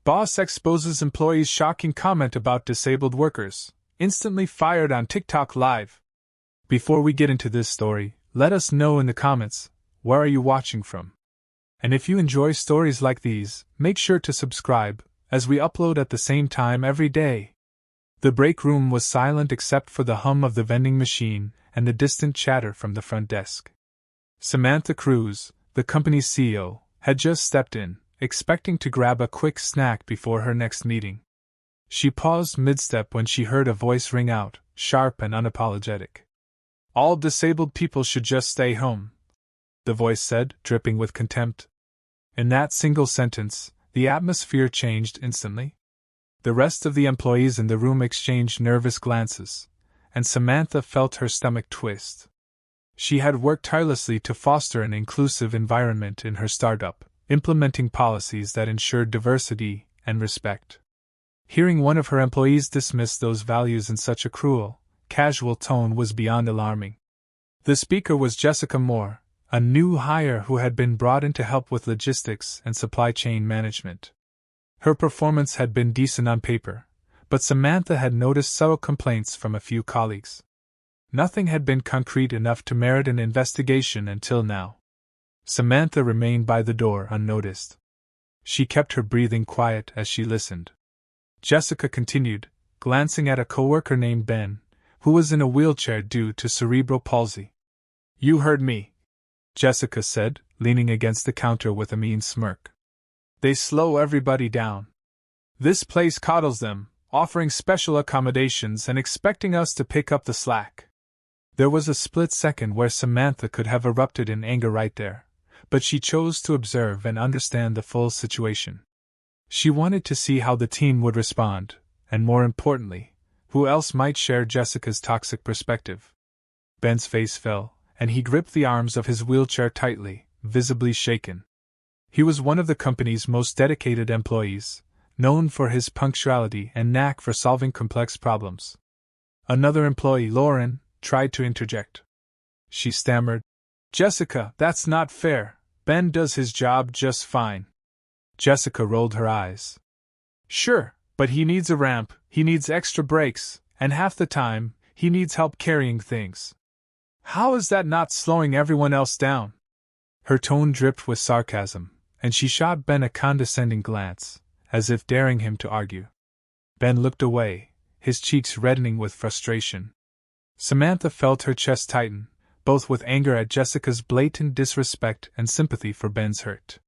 Boss exposes employee's shocking comment about disabled workers. Instantly fired on TikTok Live. Before we get into this story, let us know in the comments, where are you watching from? And if you enjoy stories like these, make sure to subscribe, as we upload at the same time every day. The break room was silent except for the hum of the vending machine and the distant chatter from the front desk. Samantha Cruz, the company's CEO, had just stepped in, expecting to grab a quick snack before her next meeting. She paused mid-step when she heard a voice ring out, sharp and unapologetic. "All disabled people should just stay home," the voice said, dripping with contempt. In that single sentence, the atmosphere changed instantly. The rest of the employees in the room exchanged nervous glances, and Samantha felt her stomach twist. She had worked tirelessly to foster an inclusive environment in her startup, implementing policies that ensured diversity and respect. Hearing one of her employees dismiss those values in such a cruel, casual tone was beyond alarming. The speaker was Jessica Moore, a new hire who had been brought in to help with logistics and supply chain management. Her performance had been decent on paper, but Samantha had noticed subtle complaints from a few colleagues. Nothing had been concrete enough to merit an investigation until now. Samantha remained by the door unnoticed. She kept her breathing quiet as she listened. Jessica continued, glancing at a coworker named Ben, who was in a wheelchair due to cerebral palsy. "You heard me," Jessica said, leaning against the counter with a mean smirk. "They slow everybody down. This place coddles them, offering special accommodations and expecting us to pick up the slack." There was a split second where Samantha could have erupted in anger right there, but she chose to observe and understand the full situation. She wanted to see how the team would respond, and more importantly, who else might share Jessica's toxic perspective. Ben's face fell, and he gripped the arms of his wheelchair tightly, visibly shaken. He was one of the company's most dedicated employees, known for his punctuality and knack for solving complex problems. Another employee, Lauren, tried to interject. She stammered, "Jessica, that's not fair. Ben does his job just fine." Jessica rolled her eyes. "Sure, but he needs a ramp, he needs extra brakes, and half the time, he needs help carrying things. How is that not slowing everyone else down?" Her tone dripped with sarcasm, and she shot Ben a condescending glance, as if daring him to argue. Ben looked away, his cheeks reddening with frustration. Samantha felt her chest tighten, both with anger at Jessica's blatant disrespect and sympathy for Ben's hurt.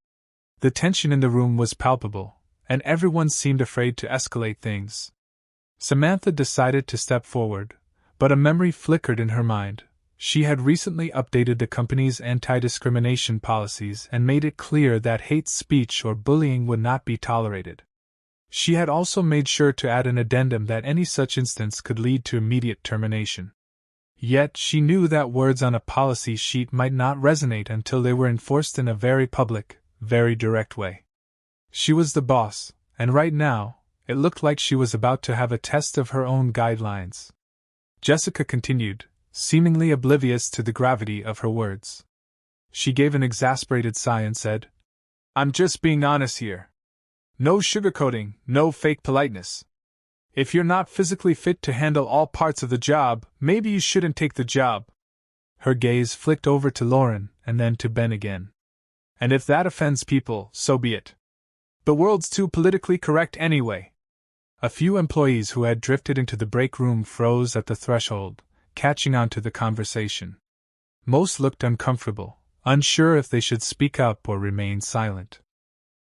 The tension in the room was palpable, and everyone seemed afraid to escalate things. Samantha decided to step forward, but a memory flickered in her mind. She had recently updated the company's anti-discrimination policies and made it clear that hate speech or bullying would not be tolerated. She had also made sure to add an addendum that any such instance could lead to immediate termination. Yet she knew that words on a policy sheet might not resonate until they were enforced in a very public, very direct way. She was the boss, and right now, it looked like she was about to have a test of her own guidelines. Jessica continued, seemingly oblivious to the gravity of her words. She gave an exasperated sigh and said, "I'm just being honest here. No sugarcoating, no fake politeness. If you're not physically fit to handle all parts of the job, maybe you shouldn't take the job." Her gaze flicked over to Lauren and then to Ben again. "And if that offends people, so be it. The world's too politically correct anyway." A few employees who had drifted into the break room froze at the threshold, catching on to the conversation. Most looked uncomfortable, unsure if they should speak up or remain silent.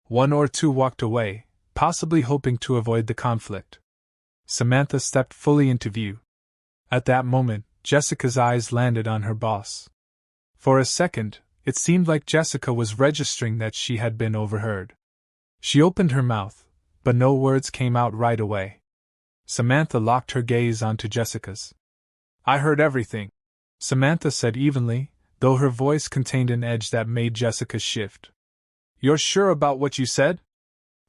One or two walked away, possibly hoping to avoid the conflict. Samantha stepped fully into view. At that moment, Jessica's eyes landed on her boss. For a second, it seemed like Jessica was registering that she had been overheard. She opened her mouth, but no words came out right away. Samantha locked her gaze onto Jessica's. "I heard everything," Samantha said evenly, though her voice contained an edge that made Jessica shift. "You're sure about what you said?"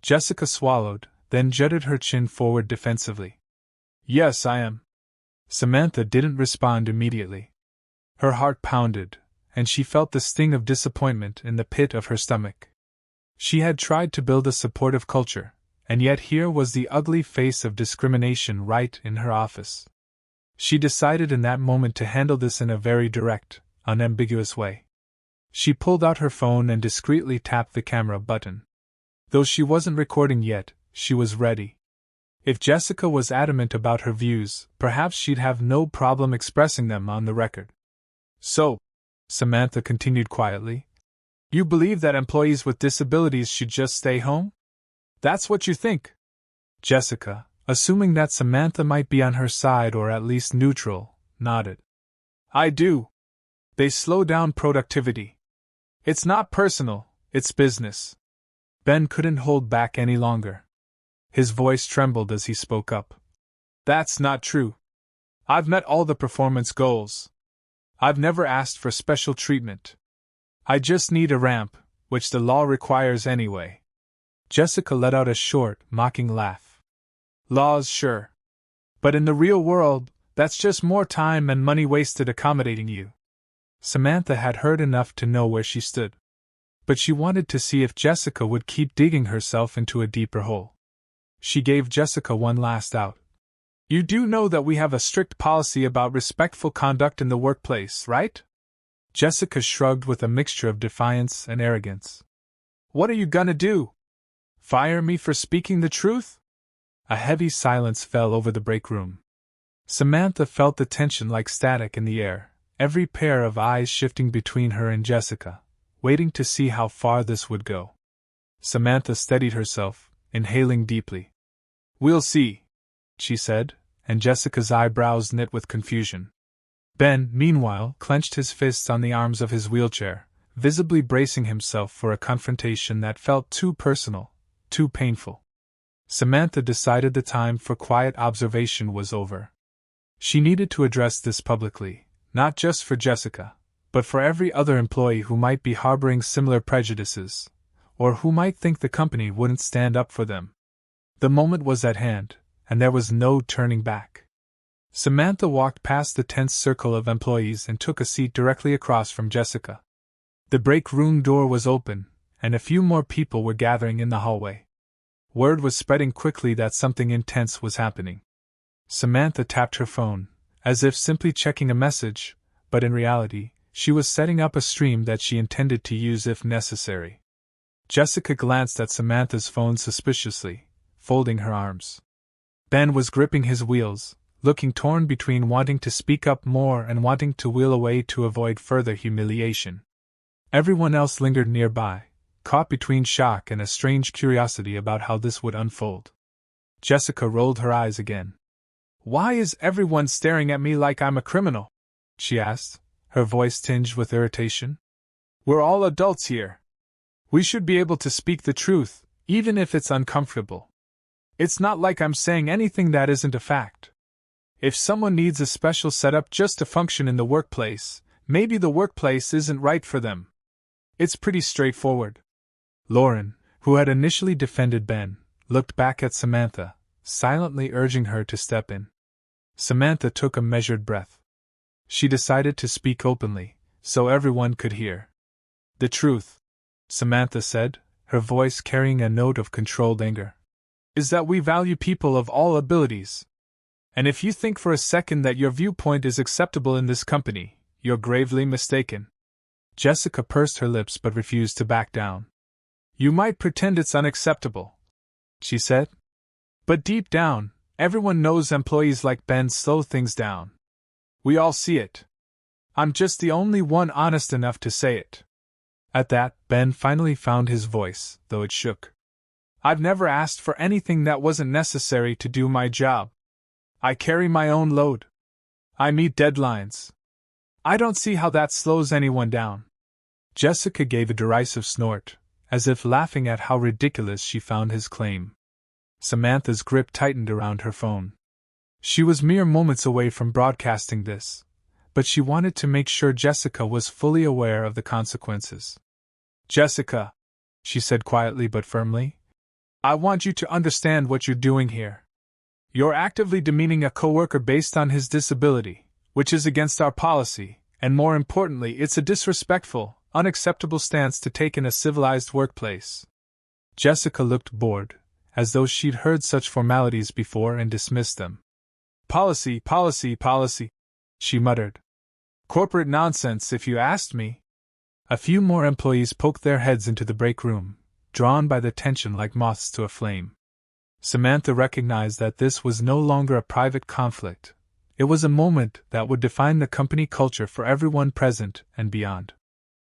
Jessica swallowed, then jutted her chin forward defensively. "Yes, I am." Samantha didn't respond immediately. Her heart pounded, and she felt the sting of disappointment in the pit of her stomach. She had tried to build a supportive culture, and yet here was the ugly face of discrimination right in her office. She decided in that moment to handle this in a very direct, unambiguous way. She pulled out her phone and discreetly tapped the camera button. Though she wasn't recording yet, she was ready. If Jessica was adamant about her views, perhaps she'd have no problem expressing them on the record. So, Samantha continued quietly, you believe that employees with disabilities should just stay home? That's what you think? Jessica, assuming that Samantha might be on her side or at least neutral, nodded. I do. They slow down productivity. It's not personal, it's business. Ben couldn't hold back any longer. His voice trembled as he spoke up. That's not true. I've met all the performance goals. I've never asked for special treatment. I just need a ramp, which the law requires anyway. Jessica let out a short, mocking laugh. Laws, sure. But in the real world, that's just more time and money wasted accommodating you. Samantha had heard enough to know where she stood. But she wanted to see if Jessica would keep digging herself into a deeper hole. She gave Jessica one last out. You do know that we have a strict policy about respectful conduct in the workplace, right? Jessica shrugged with a mixture of defiance and arrogance. What are you gonna do? Fire me for speaking the truth? A heavy silence fell over the break room. Samantha felt the tension like static in the air, every pair of eyes shifting between her and Jessica, waiting to see how far this would go. Samantha steadied herself, inhaling deeply. We'll see, she said, and Jessica's eyebrows knit with confusion. Ben, meanwhile, clenched his fists on the arms of his wheelchair, visibly bracing himself for a confrontation that felt too personal, too painful. Samantha decided the time for quiet observation was over. She needed to address this publicly, not just for Jessica, but for every other employee who might be harboring similar prejudices, or who might think the company wouldn't stand up for them. The moment was at hand, and there was no turning back. Samantha walked past the tense circle of employees and took a seat directly across from Jessica. The break room door was open, and a few more people were gathering in the hallway. Word was spreading quickly that something intense was happening. Samantha tapped her phone, as if simply checking a message, but in reality, she was setting up a stream that she intended to use if necessary. Jessica glanced at Samantha's phone suspiciously, folding her arms. Ben was gripping his wheels, looking torn between wanting to speak up more and wanting to wheel away to avoid further humiliation. Everyone else lingered nearby, caught between shock and a strange curiosity about how this would unfold. Jessica rolled her eyes again. Why is everyone staring at me like I'm a criminal? She asked, her voice tinged with irritation. We're all adults here. We should be able to speak the truth, even if it's uncomfortable. It's not like I'm saying anything that isn't a fact. If someone needs a special setup just to function in the workplace, maybe the workplace isn't right for them. It's pretty straightforward. Lauren, who had initially defended Ben, looked back at Samantha, silently urging her to step in. Samantha took a measured breath. She decided to speak openly, so everyone could hear. The truth, Samantha said, her voice carrying a note of controlled anger, is that we value people of all abilities. And if you think for a second that your viewpoint is acceptable in this company, you're gravely mistaken. Jessica pursed her lips but refused to back down. You might pretend it's unacceptable, she said. But deep down, everyone knows employees like Ben slow things down. We all see it. I'm just the only one honest enough to say it. At that, Ben finally found his voice, though it shook. I've never asked for anything that wasn't necessary to do my job. I carry my own load. I meet deadlines. I don't see how that slows anyone down. Jessica gave a derisive snort, as if laughing at how ridiculous she found his claim. Samantha's grip tightened around her phone. She was mere moments away from broadcasting this, but she wanted to make sure Jessica was fully aware of the consequences. Jessica, she said quietly but firmly, I want you to understand what you're doing here. You're actively demeaning a coworker based on his disability, which is against our policy, and more importantly, it's a disrespectful, unacceptable stance to take in a civilized workplace. Jessica looked bored, as though she'd heard such formalities before and dismissed them. Policy, policy, policy, she muttered. Corporate nonsense, if you asked me. A few more employees poked their heads into the break room, drawn by the tension like moths to a flame. Samantha recognized that this was no longer a private conflict. It was a moment that would define the company culture for everyone present and beyond.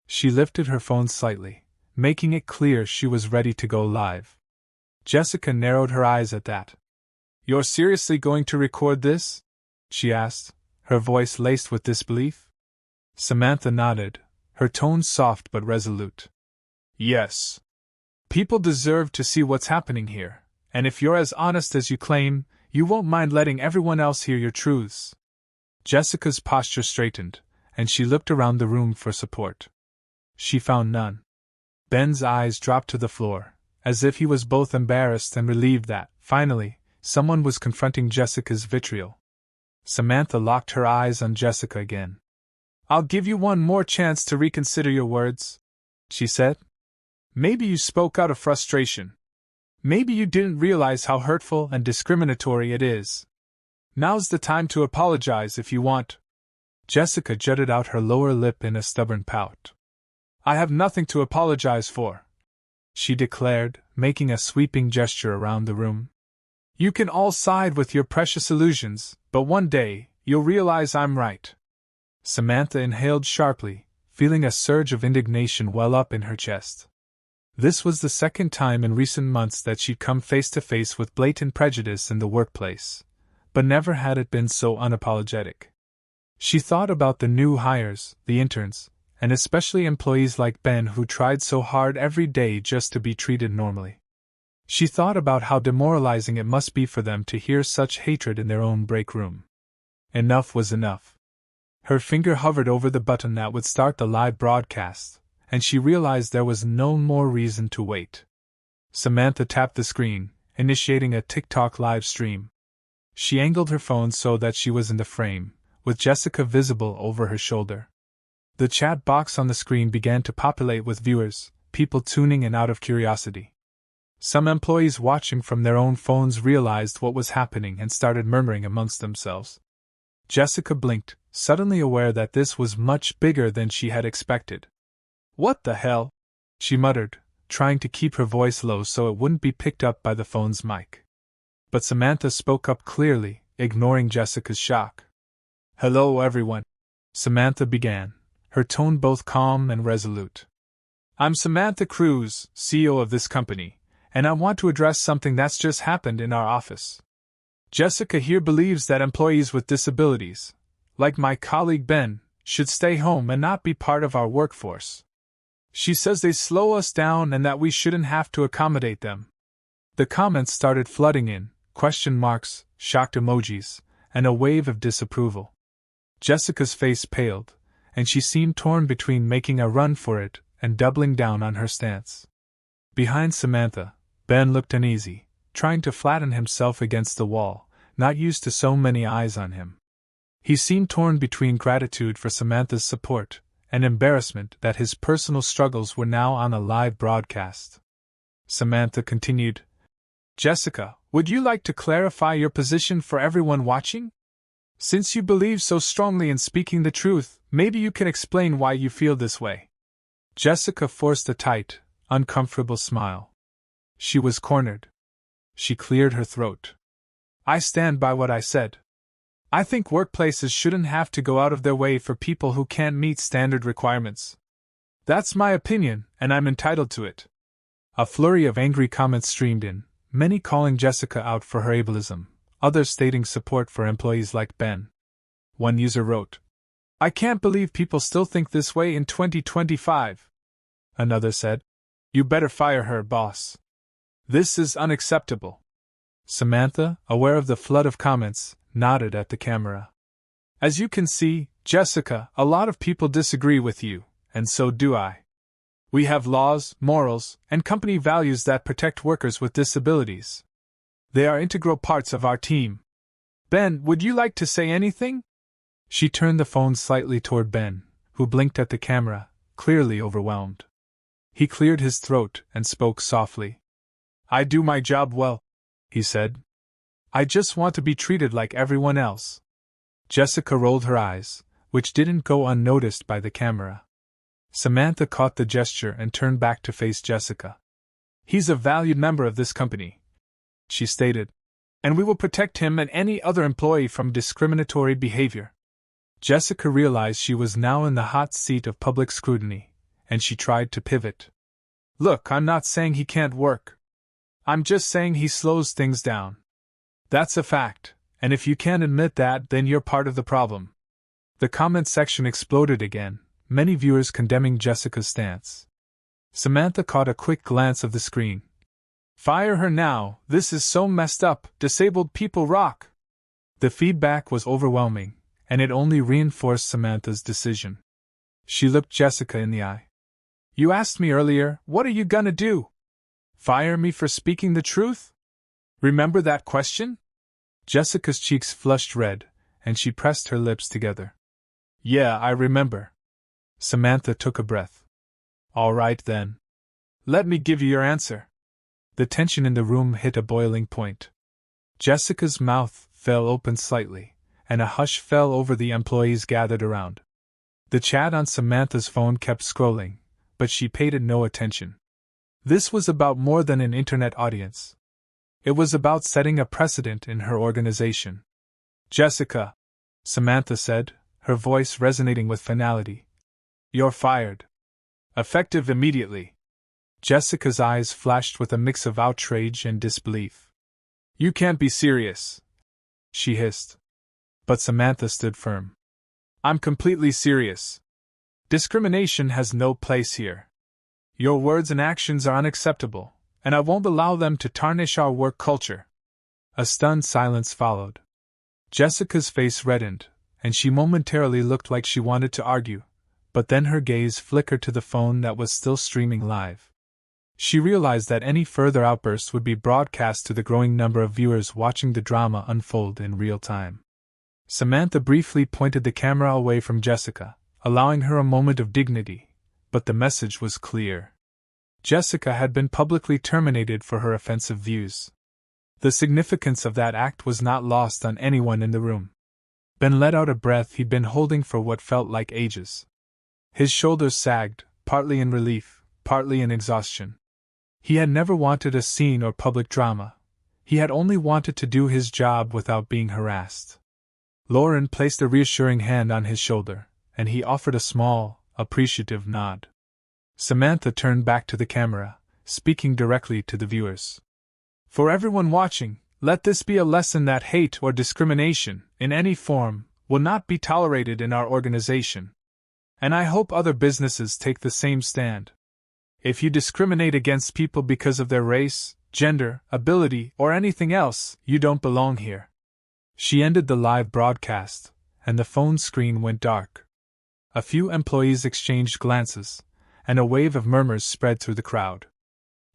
She lifted her phone slightly, making it clear she was ready to go live. Jessica narrowed her eyes at that. You're seriously going to record this? She asked, her voice laced with disbelief. Samantha nodded, her tone soft but resolute. Yes. People deserve to see what's happening here, and if you're as honest as you claim, you won't mind letting everyone else hear your truths. Jessica's posture straightened, and she looked around the room for support. She found none. Ben's eyes dropped to the floor, as if he was both embarrassed and relieved that, finally, someone was confronting Jessica's vitriol. Samantha locked her eyes on Jessica again. I'll give you one more chance to reconsider your words, she said. Maybe you spoke out of frustration. Maybe you didn't realize how hurtful and discriminatory it is. Now's the time to apologize if you want. Jessica jutted out her lower lip in a stubborn pout. I have nothing to apologize for, she declared, making a sweeping gesture around the room. You can all side with your precious illusions, but one day, you'll realize I'm right. Samantha inhaled sharply, feeling a surge of indignation well up in her chest. This was the second time in recent months that she'd come face to face with blatant prejudice in the workplace, but never had it been so unapologetic. She thought about the new hires, the interns, and especially employees like Ben who tried so hard every day just to be treated normally. She thought about how demoralizing it must be for them to hear such hatred in their own break room. Enough was enough. Her finger hovered over the button that would start the live broadcast, and she realized there was no more reason to wait. Samantha tapped the screen, initiating a TikTok live stream. She angled her phone so that she was in the frame, with Jessica visible over her shoulder. The chat box on the screen began to populate with viewers, people tuning in out of curiosity. Some employees watching from their own phones realized what was happening and started murmuring amongst themselves. Jessica blinked, suddenly aware that this was much bigger than she had expected. What the hell? She muttered, trying to keep her voice low so it wouldn't be picked up by the phone's mic. But Samantha spoke up clearly, ignoring Jessica's shock. Hello everyone, Samantha began, her tone both calm and resolute. I'm Samantha Cruz, CEO of this company, and I want to address something that's just happened in our office. Jessica here believes that employees with disabilities, like my colleague Ben, should stay home and not be part of our workforce. She says they slow us down and that we shouldn't have to accommodate them. The comments started flooding in, question marks, shocked emojis, and a wave of disapproval. Jessica's face paled, and she seemed torn between making a run for it and doubling down on her stance. Behind Samantha, Ben looked uneasy, trying to flatten himself against the wall, not used to so many eyes on him. He seemed torn between gratitude for Samantha's support and embarrassment that his personal struggles were now on a live broadcast. Samantha continued, Jessica, would you like to clarify your position for everyone watching? Since you believe so strongly in speaking the truth, maybe you can explain why you feel this way. Jessica forced a tight, uncomfortable smile. She was cornered. She cleared her throat. I stand by what I said. I think workplaces shouldn't have to go out of their way for people who can't meet standard requirements. That's my opinion, and I'm entitled to it. A flurry of angry comments streamed in, many calling Jessica out for her ableism, others stating support for employees like Ben. One user wrote, I can't believe people still think this way in 2025. Another said, You better fire her, boss. This is unacceptable. Samantha, aware of the flood of comments, nodded at the camera. As you can see, Jessica, a lot of people disagree with you, and so do I. We have laws, morals, and company values that protect workers with disabilities. They are integral parts of our team. Ben, would you like to say anything? She turned the phone slightly toward Ben, who blinked at the camera, clearly overwhelmed. He cleared his throat and spoke softly. I do my job well, he said. I just want to be treated like everyone else. Jessica rolled her eyes, which didn't go unnoticed by the camera. Samantha caught the gesture and turned back to face Jessica. He's a valued member of this company, she stated, and we will protect him and any other employee from discriminatory behavior. Jessica realized she was now in the hot seat of public scrutiny, and she tried to pivot. Look, I'm not saying he can't work. I'm just saying he slows things down. That's a fact, and if you can't admit that, then you're part of the problem. The comment section exploded again, many viewers condemning Jessica's stance. Samantha caught a quick glance of the screen. Fire her now, this is so messed up, disabled people rock. The feedback was overwhelming, and it only reinforced Samantha's decision. She looked Jessica in the eye. You asked me earlier, what are you gonna do? Fire me for speaking the truth? Remember that question? Jessica's cheeks flushed red, and she pressed her lips together. Yeah, I remember. Samantha took a breath. All right then. Let me give you your answer. The tension in the room hit a boiling point. Jessica's mouth fell open slightly, and a hush fell over the employees gathered around. The chat on Samantha's phone kept scrolling, but she paid it no attention. This was about more than an internet audience. It was about setting a precedent in her organization. Jessica, Samantha said, her voice resonating with finality. You're fired. Effective immediately. Jessica's eyes flashed with a mix of outrage and disbelief. You can't be serious, she hissed. But Samantha stood firm. I'm completely serious. Discrimination has no place here. Your words and actions are unacceptable, and I won't allow them to tarnish our work culture. A stunned silence followed. Jessica's face reddened, and she momentarily looked like she wanted to argue, but then her gaze flickered to the phone that was still streaming live. She realized that any further outbursts would be broadcast to the growing number of viewers watching the drama unfold in real time. Samantha briefly pointed the camera away from Jessica, allowing her a moment of dignity, but the message was clear. Jessica had been publicly terminated for her offensive views. The significance of that act was not lost on anyone in the room. Ben let out a breath he'd been holding for what felt like ages. His shoulders sagged, partly in relief, partly in exhaustion. He had never wanted a scene or public drama. He had only wanted to do his job without being harassed. Lauren placed a reassuring hand on his shoulder, and he offered a small, appreciative nod. Samantha turned back to the camera, speaking directly to the viewers. For everyone watching, let this be a lesson that hate or discrimination, in any form, will not be tolerated in our organization. And I hope other businesses take the same stand. If you discriminate against people because of their race, gender, ability, or anything else, you don't belong here. She ended the live broadcast, and the phone screen went dark. A few employees exchanged glances, and a wave of murmurs spread through the crowd.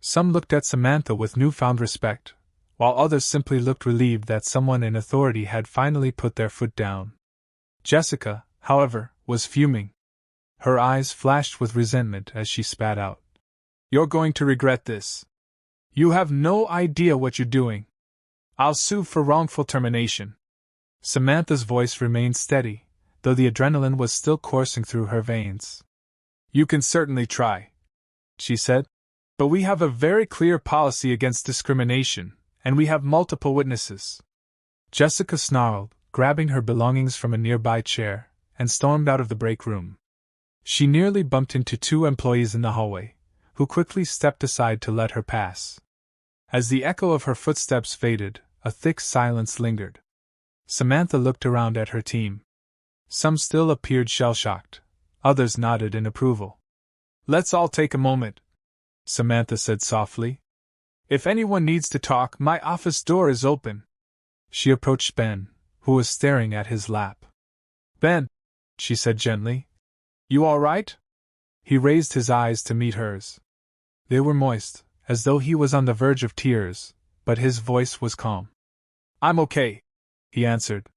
Some looked at Samantha with newfound respect, while others simply looked relieved that someone in authority had finally put their foot down. Jessica, however, was fuming. Her eyes flashed with resentment as she spat out. You're going to regret this. You have no idea what you're doing. I'll sue for wrongful termination. Samantha's voice remained steady, though the adrenaline was still coursing through her veins. You can certainly try, she said. But we have a very clear policy against discrimination, and we have multiple witnesses. Jessica snarled, grabbing her belongings from a nearby chair, and stormed out of the break room. She nearly bumped into two employees in the hallway, who quickly stepped aside to let her pass. As the echo of her footsteps faded, a thick silence lingered. Samantha looked around at her team. Some still appeared shell-shocked, others nodded in approval. Let's all take a moment, Samantha said softly. If anyone needs to talk, my office door is open. She approached Ben, who was staring at his lap. Ben, she said gently. You all right? He raised his eyes to meet hers. They were moist, as though he was on the verge of tears, but his voice was calm. I'm okay, he answered.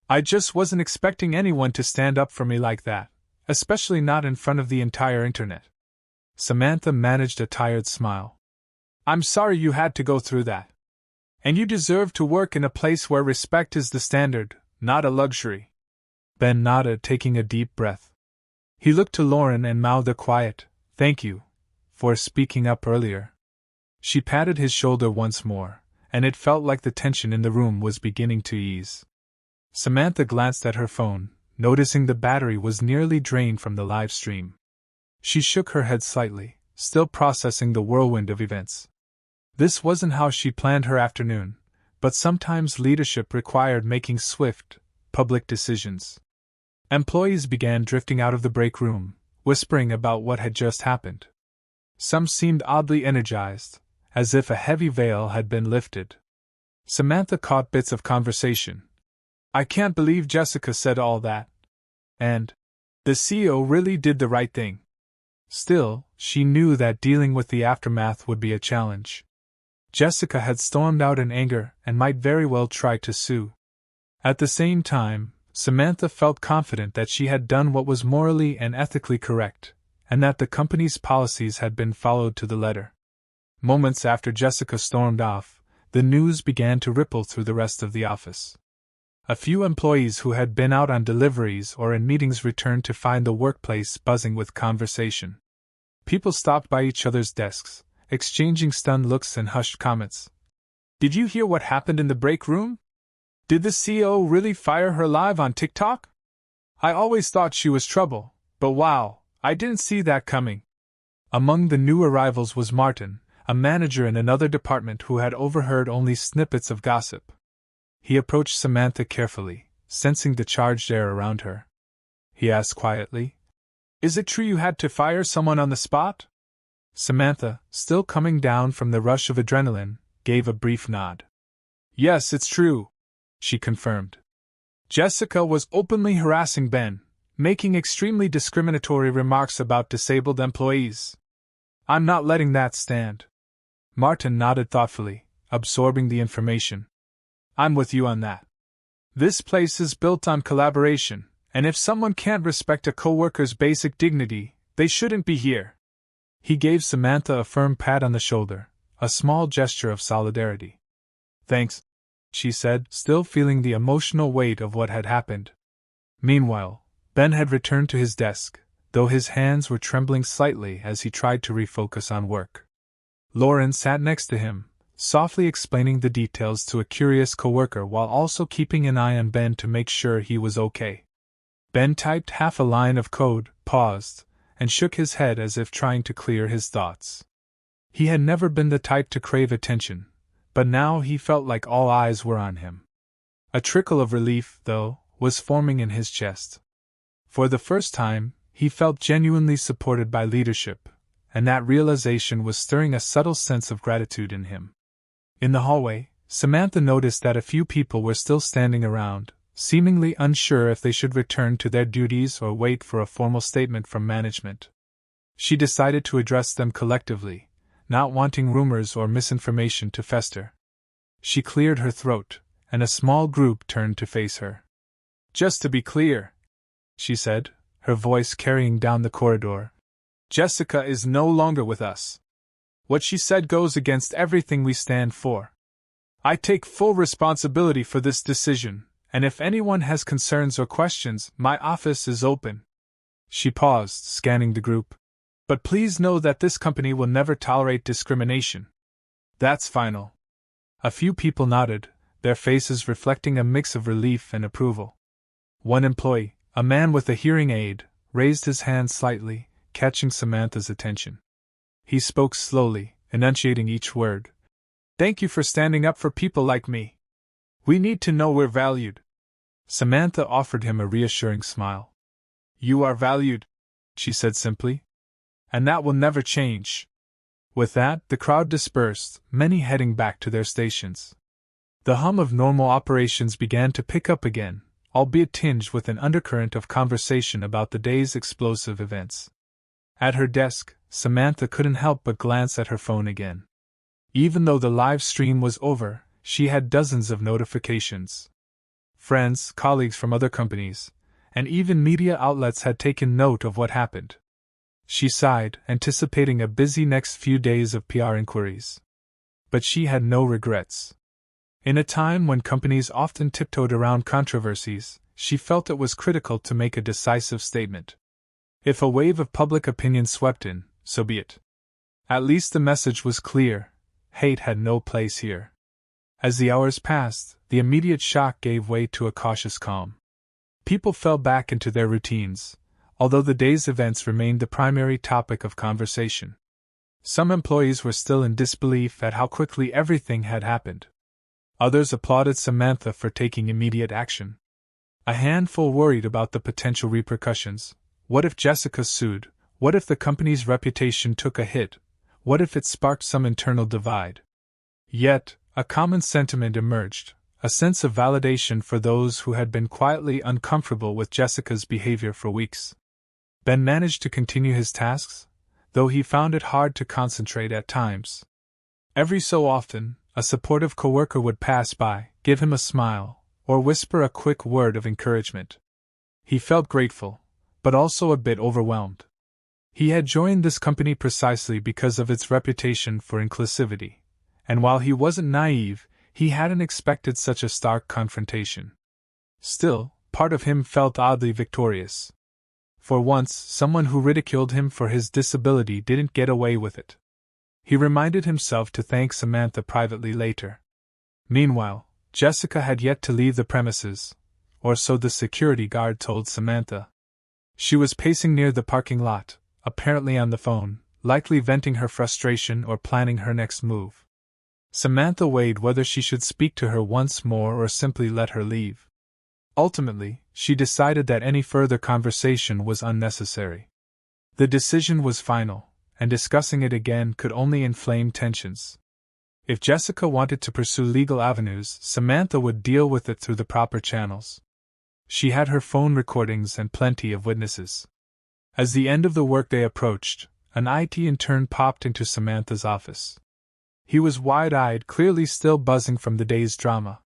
I just wasn't expecting anyone to stand up for me like that, especially not in front of the entire internet. Samantha managed a tired smile. I'm sorry you had to go through that. And you deserve to work in a place where respect is the standard, not a luxury. Ben nodded, taking a deep breath. He looked to Lauren and mouthed a quiet, "Thank you," for speaking up earlier. She patted his shoulder once more, and it felt like the tension in the room was beginning to ease. Samantha glanced at her phone, noticing the battery was nearly drained from the live stream. She shook her head slightly, still processing the whirlwind of events. This wasn't how she planned her afternoon, but sometimes leadership required making swift, public decisions. Employees began drifting out of the break room, whispering about what had just happened. Some seemed oddly energized, as if a heavy veil had been lifted. Samantha caught bits of conversation. "I can't believe Jessica said all that." And, "The CEO really did the right thing." Still, she knew that dealing with the aftermath would be a challenge. Jessica had stormed out in anger and might very well try to sue. At the same time, Samantha felt confident that she had done what was morally and ethically correct, and that the company's policies had been followed to the letter. Moments after Jessica stormed off, the news began to ripple through the rest of the office. A few employees who had been out on deliveries or in meetings returned to find the workplace buzzing with conversation. People stopped by each other's desks, exchanging stunned looks and hushed comments. "Did you hear what happened in the break room? Did the CEO really fire her live on TikTok? I always thought she was trouble, but wow, I didn't see that coming." Among the new arrivals was Martin, a manager in another department who had overheard only snippets of gossip. He approached Samantha carefully, sensing the charged air around her. He asked quietly, "Is it true you had to fire someone on the spot?" Samantha, still coming down from the rush of adrenaline, gave a brief nod. "Yes, it's true," she confirmed. "Jessica was openly harassing Ben, making extremely discriminatory remarks about disabled employees. I'm not letting that stand." Martin nodded thoughtfully, absorbing the information. "I'm with you on that. This place is built on collaboration, and if someone can't respect a coworker's basic dignity, they shouldn't be here." He gave Samantha a firm pat on the shoulder, a small gesture of solidarity. "Thanks," she said, still feeling the emotional weight of what had happened. Meanwhile, Ben had returned to his desk, though his hands were trembling slightly as he tried to refocus on work. Lauren sat next to him, softly explaining the details to a curious coworker while also keeping an eye on Ben to make sure he was okay. Ben typed half a line of code, paused, and shook his head as if trying to clear his thoughts. He had never been the type to crave attention, but now he felt like all eyes were on him. A trickle of relief, though, was forming in his chest. For the first time, he felt genuinely supported by leadership, and that realization was stirring a subtle sense of gratitude in him. In the hallway, Samantha noticed that a few people were still standing around, seemingly unsure if they should return to their duties or wait for a formal statement from management. She decided to address them collectively, not wanting rumors or misinformation to fester. She cleared her throat, and a small group turned to face her. "Just to be clear," she said, her voice carrying down the corridor, "Jessica is no longer with us. What she said goes against everything we stand for. I take full responsibility for this decision, and if anyone has concerns or questions, my office is open." She paused, scanning the group. "But please know that this company will never tolerate discrimination." "That's final." A few people nodded, their faces reflecting a mix of relief and approval. One employee, a man with a hearing aid, raised his hand slightly, catching Samantha's attention. He spoke slowly, enunciating each word. "Thank you for standing up for people like me. We need to know we're valued." Samantha offered him a reassuring smile. "You are valued," she said simply. "And that will never change." With that, the crowd dispersed, many heading back to their stations. The hum of normal operations began to pick up again, albeit tinged with an undercurrent of conversation about the day's explosive events. At her desk, Samantha couldn't help but glance at her phone again. Even though the live stream was over, she had dozens of notifications. Friends, colleagues from other companies, and even media outlets had taken note of what happened. She sighed, anticipating a busy next few days of PR inquiries. but she had no regrets. In a time when companies often tiptoed around controversies, she felt it was critical to make a decisive statement. If a wave of public opinion swept in, so be it. At least the message was clear: hate had no place here. As the hours passed, the immediate shock gave way to a cautious calm. People fell back into their routines, although the day's events remained the primary topic of conversation. Some employees were still in disbelief at how quickly everything had happened. Others applauded Samantha for taking immediate action. A handful worried about the potential repercussions. What if Jessica sued? What if the company's reputation took a hit? What if it sparked some internal divide? Yet, a common sentiment emerged, a sense of validation for those who had been quietly uncomfortable with Jessica's behavior for weeks. Ben managed to continue his tasks, though he found it hard to concentrate at times. Every so often, a supportive coworker would pass by, give him a smile, or whisper a quick word of encouragement. He felt grateful, but also a bit overwhelmed. He had joined this company precisely because of its reputation for inclusivity, and while he wasn't naive, he hadn't expected such a stark confrontation. Still, part of him felt oddly victorious. For once, someone who ridiculed him for his disability didn't get away with it. He reminded himself to thank Samantha privately later. Meanwhile, Jessica had yet to leave the premises, or so the security guard told Samantha. She was pacing near the parking lot, apparently on the phone, likely venting her frustration or planning her next move. Samantha weighed whether she should speak to her once more or simply let her leave. Ultimately, she decided that any further conversation was unnecessary. The decision was final, and discussing it again could only inflame tensions. If Jessica wanted to pursue legal avenues, Samantha would deal with it through the proper channels. She had her phone recordings and plenty of witnesses. As the end of the workday approached, an IT intern popped into Samantha's office. He was wide-eyed, clearly still buzzing from the day's drama.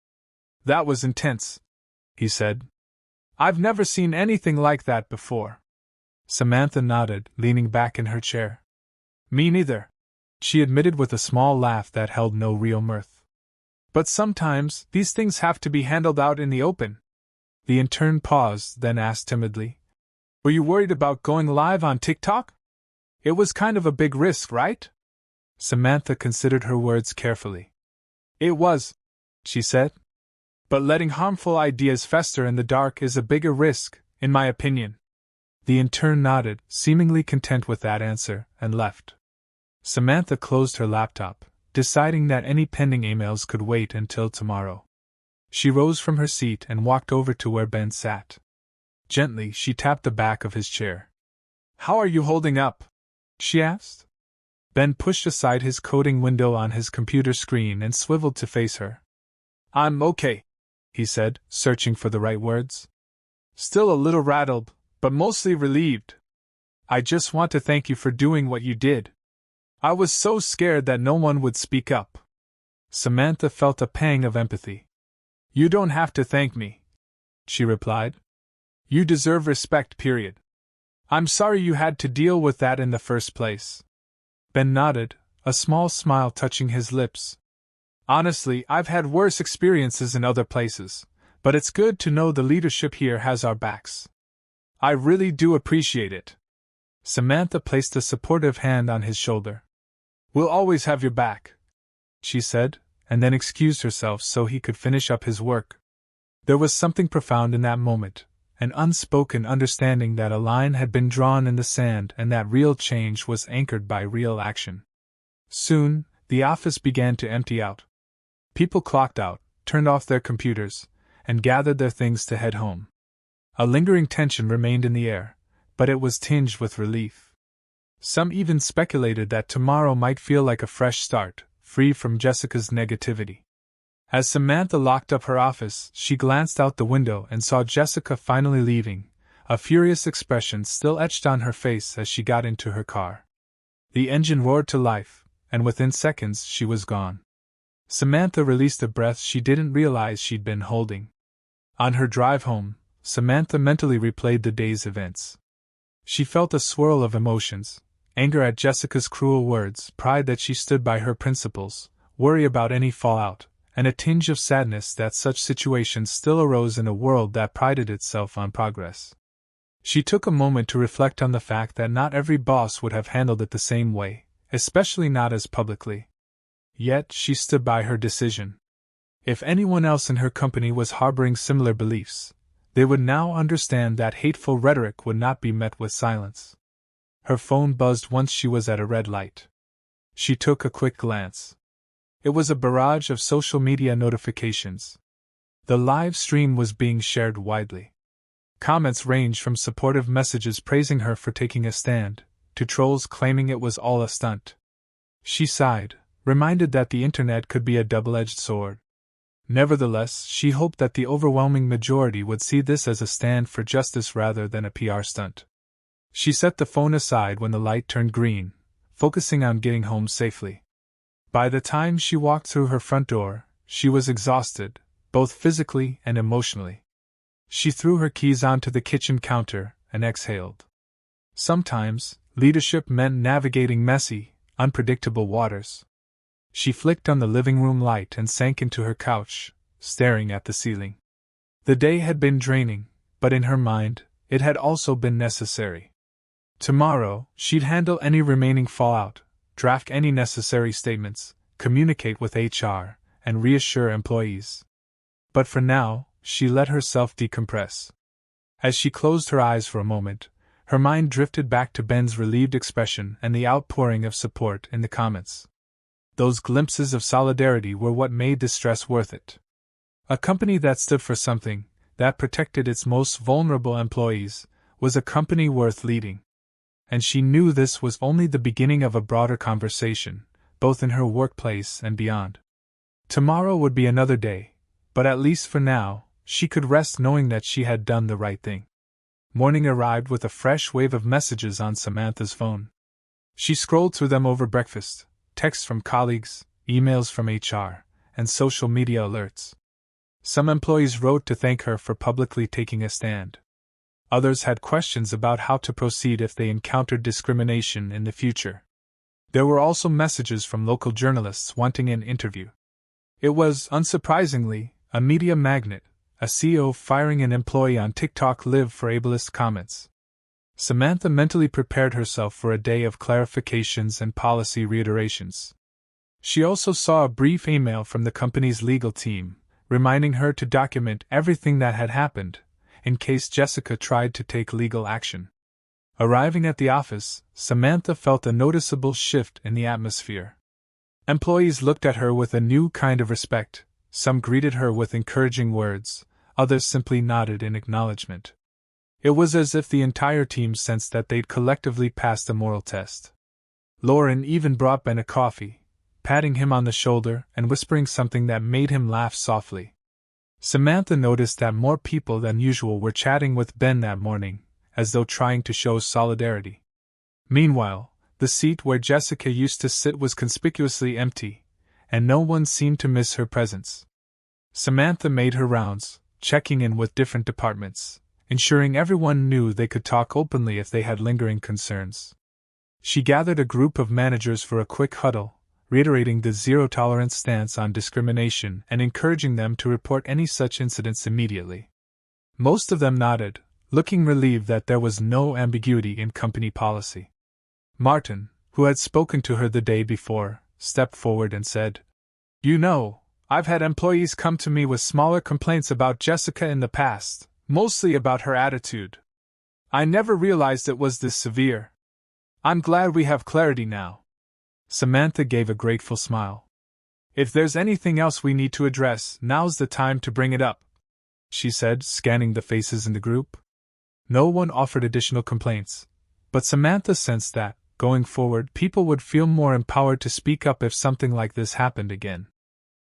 "That was intense," he said. "I've never seen anything like that before." Samantha nodded, leaning back in her chair. "Me neither," she admitted with a small laugh that held no real mirth. "But sometimes, these things have to be handled out in the open." The intern paused, then asked timidly, "Were you worried about going live on TikTok? It was kind of a big risk, right?" Samantha considered her words carefully. "It was," she said. "But letting harmful ideas fester in the dark is a bigger risk, in my opinion." The intern nodded, seemingly content with that answer, and left. Samantha closed her laptop, deciding that any pending emails could wait until tomorrow. She rose from her seat and walked over to where Ben sat. Gently, she tapped the back of his chair. "How are you holding up?" she asked. Ben pushed aside his coding window on his computer screen and swiveled to face her. "I'm okay," he said, searching for the right words. "Still a little rattled, but mostly relieved. I just want to thank you for doing what you did. I was so scared that no one would speak up." Samantha felt a pang of empathy. "You don't have to thank me," she replied. "You deserve respect, period. I'm sorry you had to deal with that in the first place." Ben nodded, a small smile touching his lips. "Honestly, I've had worse experiences in other places, but it's good to know the leadership here has our backs. I really do appreciate it." Samantha placed a supportive hand on his shoulder. "We'll always have your back," she said, and then excused herself so he could finish up his work. There was something profound in that moment, an unspoken understanding that a line had been drawn in the sand and that real change was anchored by real action. Soon, the office began to empty out. People clocked out, turned off their computers, and gathered their things to head home. A lingering tension remained in the air, but it was tinged with relief. Some even speculated that tomorrow might feel like a fresh start, free from Jessica's negativity. As Samantha locked up her office, she glanced out the window and saw Jessica finally leaving, a furious expression still etched on her face as she got into her car. The engine roared to life, and within seconds she was gone. Samantha released a breath she didn't realize she'd been holding. On her drive home, Samantha mentally replayed the day's events. She felt a swirl of emotions: anger at Jessica's cruel words, pride that she stood by her principles, worry about any fallout, and a tinge of sadness that such situations still arose in a world that prided itself on progress. She took a moment to reflect on the fact that not every boss would have handled it the same way, especially not as publicly. Yet she stood by her decision. If anyone else in her company was harboring similar beliefs, they would now understand that hateful rhetoric would not be met with silence. Her phone buzzed once she was at a red light. She took a quick glance. It was a barrage of social media notifications. The live stream was being shared widely. Comments ranged from supportive messages praising her for taking a stand, to trolls claiming it was all a stunt. She sighed, reminded that the internet could be a double-edged sword. Nevertheless, she hoped that the overwhelming majority would see this as a stand for justice rather than a PR stunt. She set the phone aside when the light turned green, focusing on getting home safely. By the time she walked through her front door, she was exhausted, both physically and emotionally. She threw her keys onto the kitchen counter and exhaled. Sometimes, leadership meant navigating messy, unpredictable waters. She flicked on the living room light and sank into her couch, staring at the ceiling. The day had been draining, but in her mind, it had also been necessary. Tomorrow, she'd handle any remaining fallout, draft any necessary statements, communicate with HR, and reassure employees. But for now, she let herself decompress. As she closed her eyes for a moment, her mind drifted back to Ben's relieved expression and the outpouring of support in the comments. Those glimpses of solidarity were what made the stress worth it. A company that stood for something, that protected its most vulnerable employees, was a company worth leading. And she knew this was only the beginning of a broader conversation, both in her workplace and beyond. Tomorrow would be another day, but at least for now, she could rest knowing that she had done the right thing. Morning arrived with a fresh wave of messages on Samantha's phone. She scrolled through them over breakfast, texts from colleagues, emails from HR, and social media alerts. Some employees wrote to thank her for publicly taking a stand. Others had questions about how to proceed if they encountered discrimination in the future. There were also messages from local journalists wanting an interview. It was, unsurprisingly, a media magnet, a CEO firing an employee on TikTok live for ableist comments. Samantha mentally prepared herself for a day of clarifications and policy reiterations. She also saw a brief email from the company's legal team, reminding her to document everything that had happened, in case Jessica tried to take legal action. Arriving at the office, Samantha felt a noticeable shift in the atmosphere. Employees looked at her with a new kind of respect. Some greeted her with encouraging words, others simply nodded in acknowledgement. It was as if the entire team sensed that they'd collectively passed a moral test. Lauren even brought Ben a coffee, patting him on the shoulder and whispering something that made him laugh softly. Samantha noticed that more people than usual were chatting with Ben that morning, as though trying to show solidarity. Meanwhile, the seat where Jessica used to sit was conspicuously empty, and no one seemed to miss her presence. Samantha made her rounds, checking in with different departments, ensuring everyone knew they could talk openly if they had lingering concerns. She gathered a group of managers for a quick huddle, reiterating the zero-tolerance stance on discrimination and encouraging them to report any such incidents immediately. Most of them nodded, looking relieved that there was no ambiguity in company policy. Martin, who had spoken to her the day before, stepped forward and said, "You know, I've had employees come to me with smaller complaints about Jessica in the past, mostly about her attitude. I never realized it was this severe. I'm glad we have clarity now." Samantha gave a grateful smile. "If there's anything else we need to address, now's the time to bring it up," she said, scanning the faces in the group. No one offered additional complaints, but Samantha sensed that, going forward, people would feel more empowered to speak up if something like this happened again.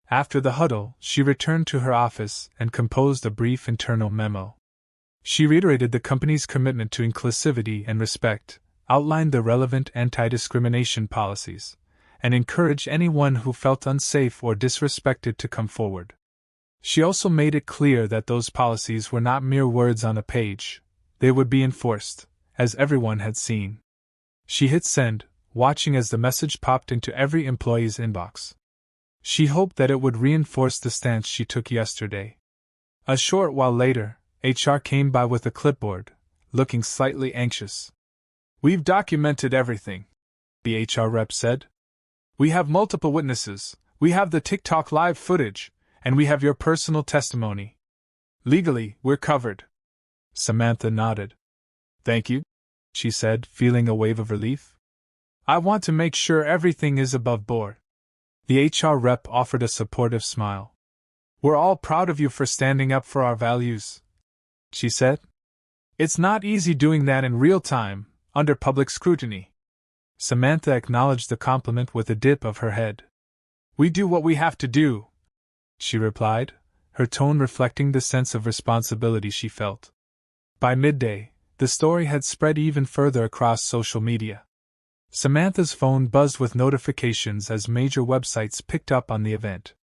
After the huddle, she returned to her office and composed a brief internal memo. She reiterated the company's commitment to inclusivity and respect, outlined the relevant anti-discrimination policies, and encouraged anyone who felt unsafe or disrespected to come forward. She also made it clear that those policies were not mere words on a page. They would be enforced, as everyone had seen. She hit send, watching as the message popped into every employee's inbox. She hoped that it would reinforce the stance she took yesterday. A short while later, HR came by with a clipboard, looking slightly anxious. "We've documented everything," the HR rep said. "We have multiple witnesses, we have the TikTok live footage, and we have your personal testimony. Legally, we're covered." Samantha nodded. "Thank you," she said, feeling a wave of relief. "I want to make sure everything is above board." The HR rep offered a supportive smile. "We're all proud of you for standing up for our values," she said. "It's not easy doing that in real time, under public scrutiny." Samantha acknowledged the compliment with a dip of her head. "We do what we have to do," she replied, her tone reflecting the sense of responsibility she felt. By midday, the story had spread even further across social media. Samantha's phone buzzed with notifications as major websites picked up on the event.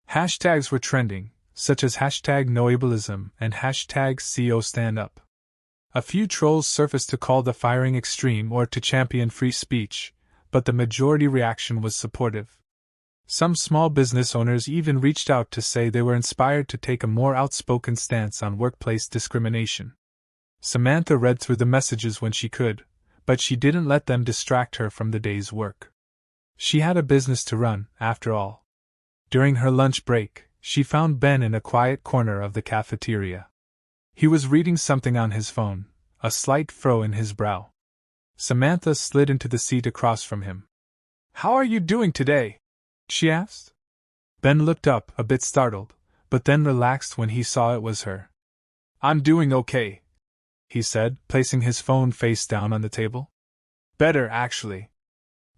Hashtags were trending, such as #NoAbleism and #CEOStandUp. A few trolls surfaced to call the firing extreme or to champion free speech, but the majority reaction was supportive. Some small business owners even reached out to say they were inspired to take a more outspoken stance on workplace discrimination. Samantha read through the messages when she could, but she didn't let them distract her from the day's work. She had a business to run, after all. During her lunch break, she found Ben in a quiet corner of the cafeteria. He was reading something on his phone, a slight frown in his brow. Samantha slid into the seat across from him. "How are you doing today?" she asked. Ben looked up, a bit startled, but then relaxed when he saw it was her. "I'm doing okay," he said, placing his phone face down on the table. "Better, actually.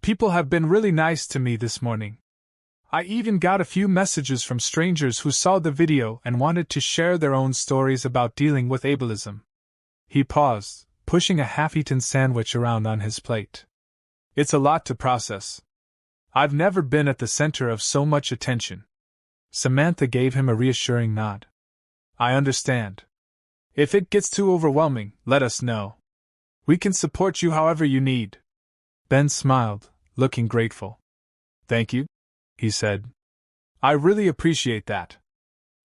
People have been really nice to me this morning. I even got a few messages from strangers who saw the video and wanted to share their own stories about dealing with ableism." He paused, pushing a half-eaten sandwich around on his plate. "It's a lot to process. I've never been at the center of so much attention." Samantha gave him a reassuring nod. "I understand. If it gets too overwhelming, let us know. We can support you however you need." Ben smiled, looking grateful. "Thank you," he said. "I really appreciate that.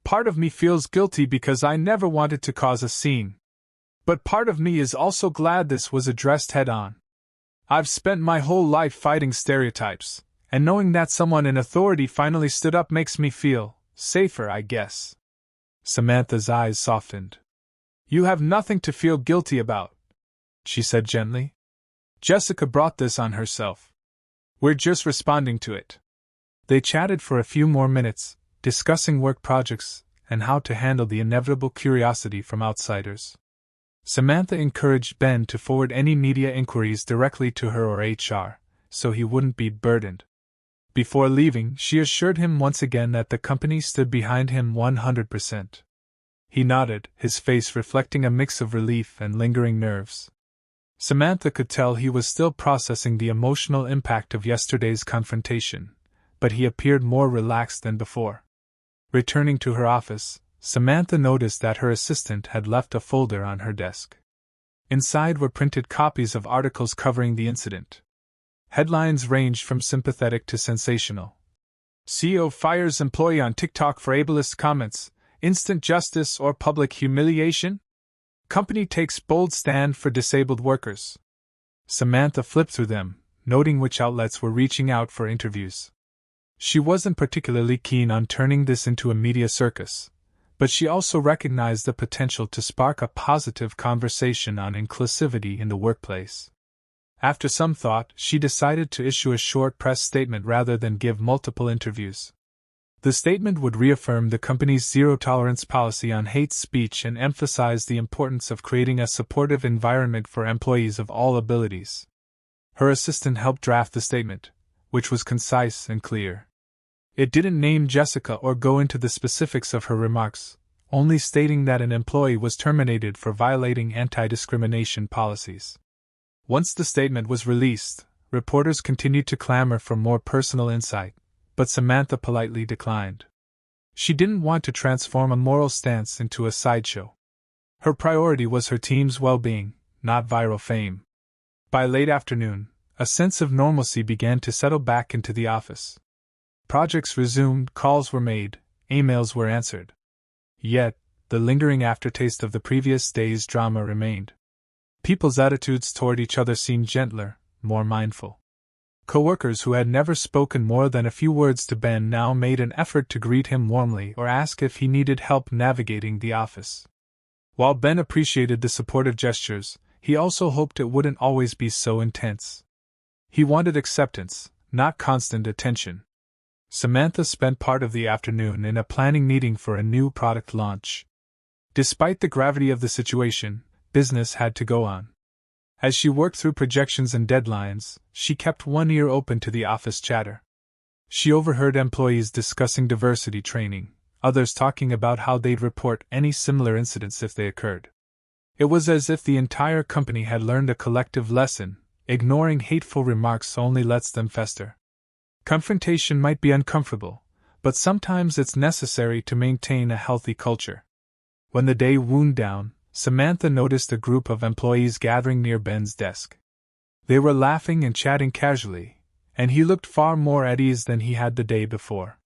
Part of me feels guilty because I never wanted to cause a scene. But part of me is also glad this was addressed head-on. I've spent my whole life fighting stereotypes, and knowing that someone in authority finally stood up makes me feel safer, I guess." Samantha's eyes softened. "You have nothing to feel guilty about," she said gently. "Jessica brought this on herself. We're just responding to it." They chatted for a few more minutes, discussing work projects and how to handle the inevitable curiosity from outsiders. Samantha encouraged Ben to forward any media inquiries directly to her or HR, so he wouldn't be burdened. Before leaving, she assured him once again that the company stood behind him 100%. He nodded, his face reflecting a mix of relief and lingering nerves. Samantha could tell he was still processing the emotional impact of yesterday's confrontation, but he appeared more relaxed than before. Returning to her office, Samantha noticed that her assistant had left a folder on her desk. Inside were printed copies of articles covering the incident. Headlines ranged from sympathetic to sensational. "CEO fires employee on TikTok for ableist comments, instant justice or public humiliation? Company takes bold stand for disabled workers." Samantha flipped through them, noting which outlets were reaching out for interviews. She wasn't particularly keen on turning this into a media circus, but she also recognized the potential to spark a positive conversation on inclusivity in the workplace. After some thought, she decided to issue a short press statement rather than give multiple interviews. The statement would reaffirm the company's zero-tolerance policy on hate speech and emphasize the importance of creating a supportive environment for employees of all abilities. Her assistant helped draft the statement, which was concise and clear. It didn't name Jessica or go into the specifics of her remarks, only stating that an employee was terminated for violating anti-discrimination policies. Once the statement was released, reporters continued to clamor for more personal insight, but Samantha politely declined. She didn't want to transform a moral stance into a sideshow. Her priority was her team's well-being, not viral fame. By late afternoon, a sense of normalcy began to settle back into the office. Projects resumed, calls were made, emails were answered. Yet, the lingering aftertaste of the previous day's drama remained. People's attitudes toward each other seemed gentler, more mindful. Coworkers who had never spoken more than a few words to Ben now made an effort to greet him warmly or ask if he needed help navigating the office. While Ben appreciated the supportive gestures, he also hoped it wouldn't always be so intense. He wanted acceptance, not constant attention. Samantha spent part of the afternoon in a planning meeting for a new product launch. Despite the gravity of the situation, business had to go on. As she worked through projections and deadlines, she kept one ear open to the office chatter. She overheard employees discussing diversity training, others talking about how they'd report any similar incidents if they occurred. It was as if the entire company had learned a collective lesson: ignoring hateful remarks only lets them fester. Confrontation might be uncomfortable, but sometimes it's necessary to maintain a healthy culture. When the day wound down, Samantha noticed a group of employees gathering near Ben's desk. They were laughing and chatting casually, and he looked far more at ease than he had the day before.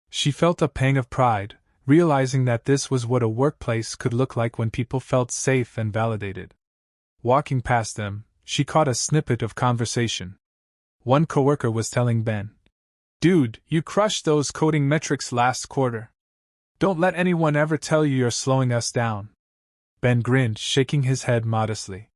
She felt a pang of pride, realizing that this was what a workplace could look like when people felt safe and validated. Walking past them, she caught a snippet of conversation. One coworker was telling Ben, "Dude, you crushed those coding metrics last quarter. Don't let anyone ever tell you you're slowing us down." Ben grinned, shaking his head modestly.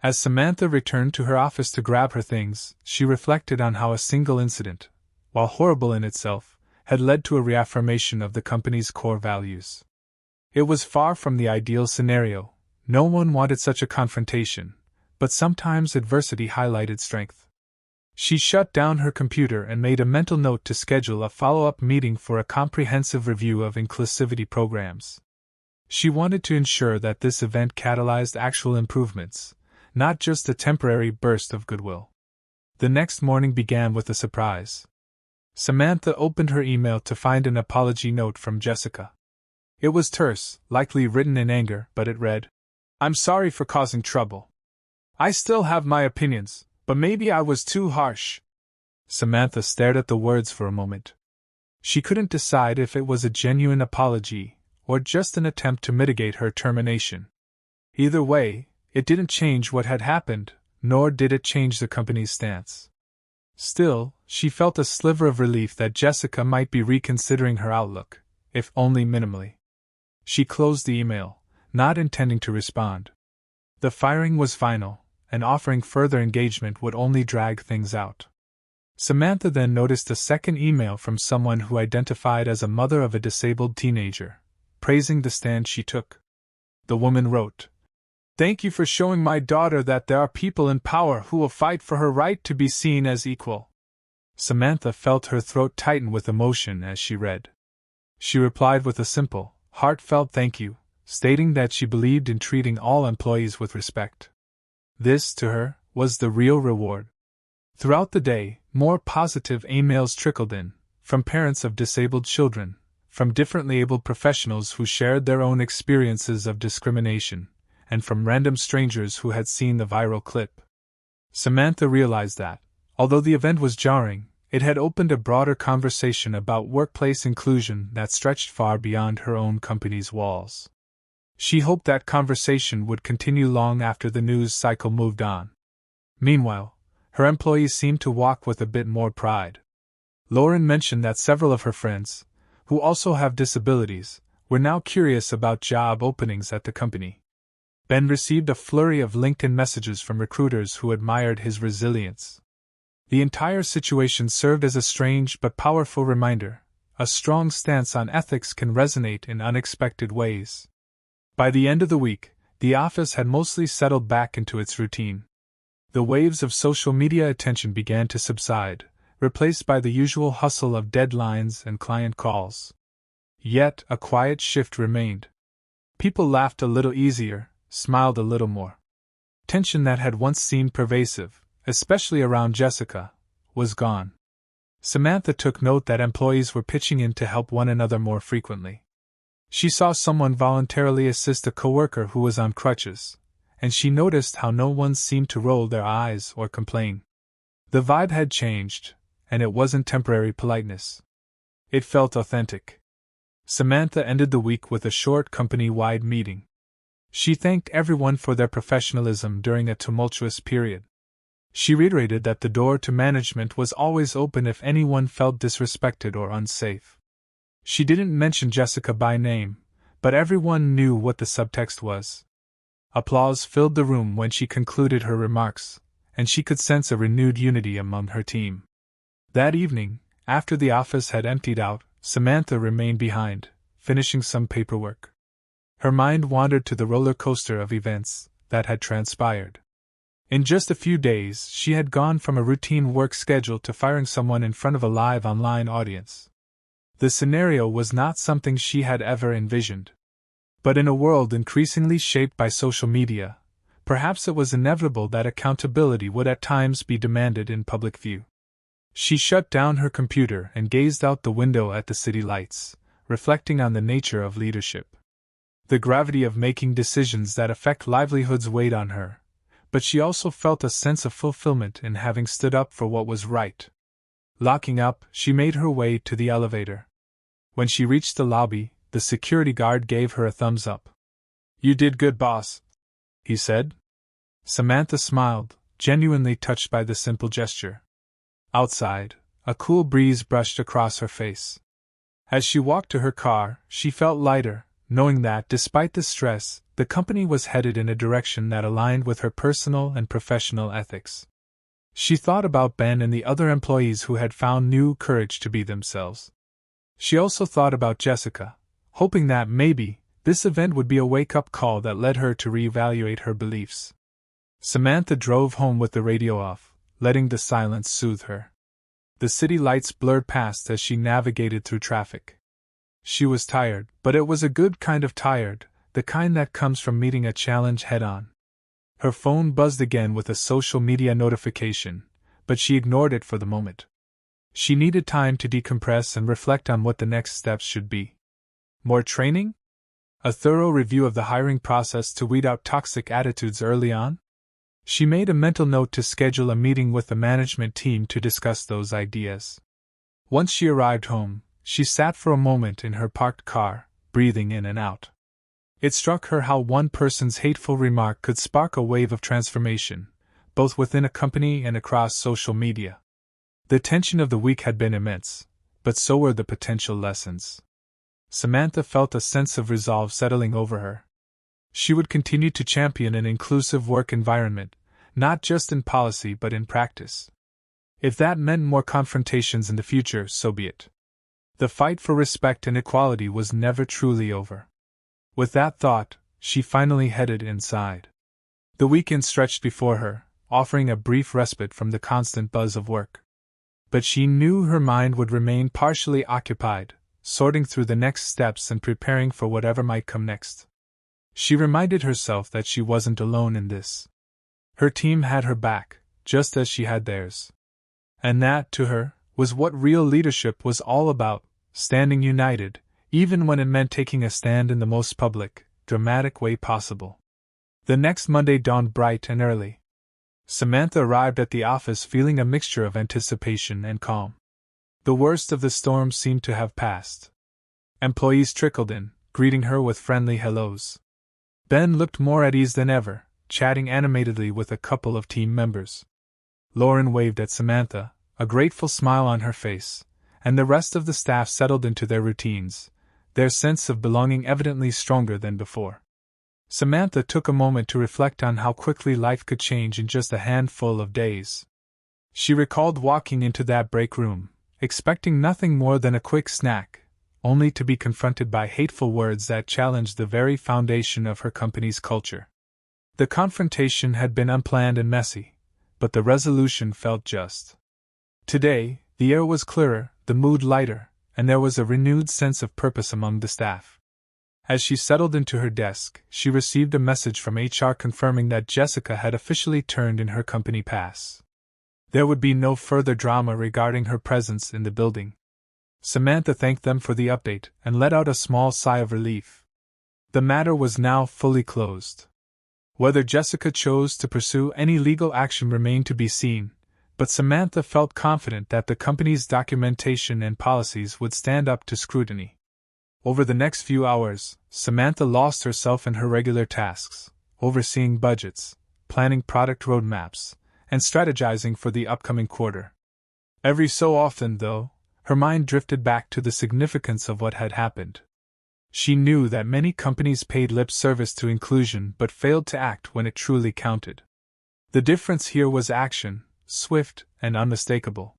As Samantha returned to her office to grab her things, she reflected on how a single incident, while horrible in itself, had led to a reaffirmation of the company's core values. It was far from the ideal scenario. No one wanted such a confrontation, but sometimes adversity highlighted strength. She shut down her computer and made a mental note to schedule a follow-up meeting for a comprehensive review of inclusivity programs. She wanted to ensure that this event catalyzed actual improvements, not just a temporary burst of goodwill. The next morning began with a surprise. Samantha opened her email to find an apology note from Jessica. It was terse, likely written in anger, but it read, "I'm sorry for causing trouble. I still have my opinions, but maybe I was too harsh." Samantha stared at the words for a moment. She couldn't decide if it was a genuine apology or just an attempt to mitigate her termination. Either way, it didn't change what had happened, nor did it change the company's stance. Still, she felt a sliver of relief that Jessica might be reconsidering her outlook, if only minimally. She closed the email, not intending to respond. The firing was final, and offering further engagement would only drag things out. Samantha then noticed a second email from someone who identified as a mother of a disabled teenager, praising the stand she took. The woman wrote, "Thank you for showing my daughter that there are people in power who will fight for her right to be seen as equal." Samantha felt her throat tighten with emotion as she read. She replied with a simple, heartfelt thank you, stating that she believed in treating all employees with respect. This, to her, was the real reward. Throughout the day, more positive emails trickled in, from parents of disabled children, from differently abled professionals who shared their own experiences of discrimination, and from random strangers who had seen the viral clip. Samantha realized that, although the event was jarring, it had opened a broader conversation about workplace inclusion that stretched far beyond her own company's walls. She hoped that conversation would continue long after the news cycle moved on. Meanwhile, her employees seemed to walk with a bit more pride. Lauren mentioned that several of her friends, who also have disabilities, were now curious about job openings at the company. Ben received a flurry of LinkedIn messages from recruiters who admired his resilience. The entire situation served as a strange but powerful reminder: a strong stance on ethics can resonate in unexpected ways. By the end of the week, the office had mostly settled back into its routine. The waves of social media attention began to subside, replaced by the usual hustle of deadlines and client calls. Yet, a quiet shift remained. People laughed a little easier, smiled a little more. Tension that had once seemed pervasive, especially around Jessica, was gone. Samantha took note that employees were pitching in to help one another more frequently. She saw someone voluntarily assist a coworker who was on crutches, and she noticed how no one seemed to roll their eyes or complain. The vibe had changed, and it wasn't temporary politeness. It felt authentic. Samantha ended the week with a short company-wide meeting. She thanked everyone for their professionalism during a tumultuous period. She reiterated that the door to management was always open if anyone felt disrespected or unsafe. She didn't mention Jessica by name, but everyone knew what the subtext was. Applause filled the room when she concluded her remarks, and she could sense a renewed unity among her team. That evening, after the office had emptied out, Samantha remained behind, finishing some paperwork. Her mind wandered to the roller coaster of events that had transpired. In just a few days, she had gone from a routine work schedule to firing someone in front of a live online audience. The scenario was not something she had ever envisioned. But in a world increasingly shaped by social media, perhaps it was inevitable that accountability would at times be demanded in public view. She shut down her computer and gazed out the window at the city lights, reflecting on the nature of leadership. The gravity of making decisions that affect livelihoods weighed on her, but she also felt a sense of fulfillment in having stood up for what was right. Locking up, she made her way to the elevator. When she reached the lobby, the security guard gave her a thumbs up. "You did good, boss," he said. Samantha smiled, genuinely touched by the simple gesture. Outside, a cool breeze brushed across her face. As she walked to her car, she felt lighter, knowing that, despite the stress, the company was headed in a direction that aligned with her personal and professional ethics. She thought about Ben and the other employees who had found new courage to be themselves. She also thought about Jessica, hoping that maybe this event would be a wake-up call that led her to reevaluate her beliefs. Samantha drove home with the radio off, letting the silence soothe her. The city lights blurred past as she navigated through traffic. She was tired, but it was a good kind of tired, the kind that comes from meeting a challenge head-on. Her phone buzzed again with a social media notification, but she ignored it for the moment. She needed time to decompress and reflect on what the next steps should be. More training? A thorough review of the hiring process to weed out toxic attitudes early on? She made a mental note to schedule a meeting with the management team to discuss those ideas. Once she arrived home, she sat for a moment in her parked car, breathing in and out. It struck her how one person's hateful remark could spark a wave of transformation, both within a company and across social media. The tension of the week had been immense, but so were the potential lessons. Samantha felt a sense of resolve settling over her. She would continue to champion an inclusive work environment, not just in policy but in practice. If that meant more confrontations in the future, so be it. The fight for respect and equality was never truly over. With that thought, she finally headed inside. The weekend stretched before her, offering a brief respite from the constant buzz of work. But she knew her mind would remain partially occupied, sorting through the next steps and preparing for whatever might come next. She reminded herself that she wasn't alone in this. Her team had her back, just as she had theirs. And that, to her, was what real leadership was all about, standing united, even when it meant taking a stand in the most public, dramatic way possible. The next Monday dawned bright and early. Samantha arrived at the office feeling a mixture of anticipation and calm. The worst of the storm seemed to have passed. Employees trickled in, greeting her with friendly hellos. Ben looked more at ease than ever, chatting animatedly with a couple of team members. Lauren waved at Samantha, a grateful smile on her face, and the rest of the staff settled into their routines, their sense of belonging evidently stronger than before. Samantha took a moment to reflect on how quickly life could change in just a handful of days. She recalled walking into that break room, expecting nothing more than a quick snack, only to be confronted by hateful words that challenged the very foundation of her company's culture. The confrontation had been unplanned and messy, but the resolution felt just. Today, the air was clearer, the mood lighter, and there was a renewed sense of purpose among the staff. As she settled into her desk, she received a message from HR confirming that Jessica had officially turned in her company pass. There would be no further drama regarding her presence in the building. Samantha thanked them for the update and let out a small sigh of relief. The matter was now fully closed. Whether Jessica chose to pursue any legal action remained to be seen, But Samantha felt confident that the company's documentation and policies would stand up to scrutiny. Over the next few hours, Samantha lost herself in her regular tasks, overseeing budgets, planning product roadmaps, and strategizing for the upcoming quarter. Every so often, though, her mind drifted back to the significance of what had happened. She knew that many companies paid lip service to inclusion but failed to act when it truly counted. The difference here was action, swift and unmistakable.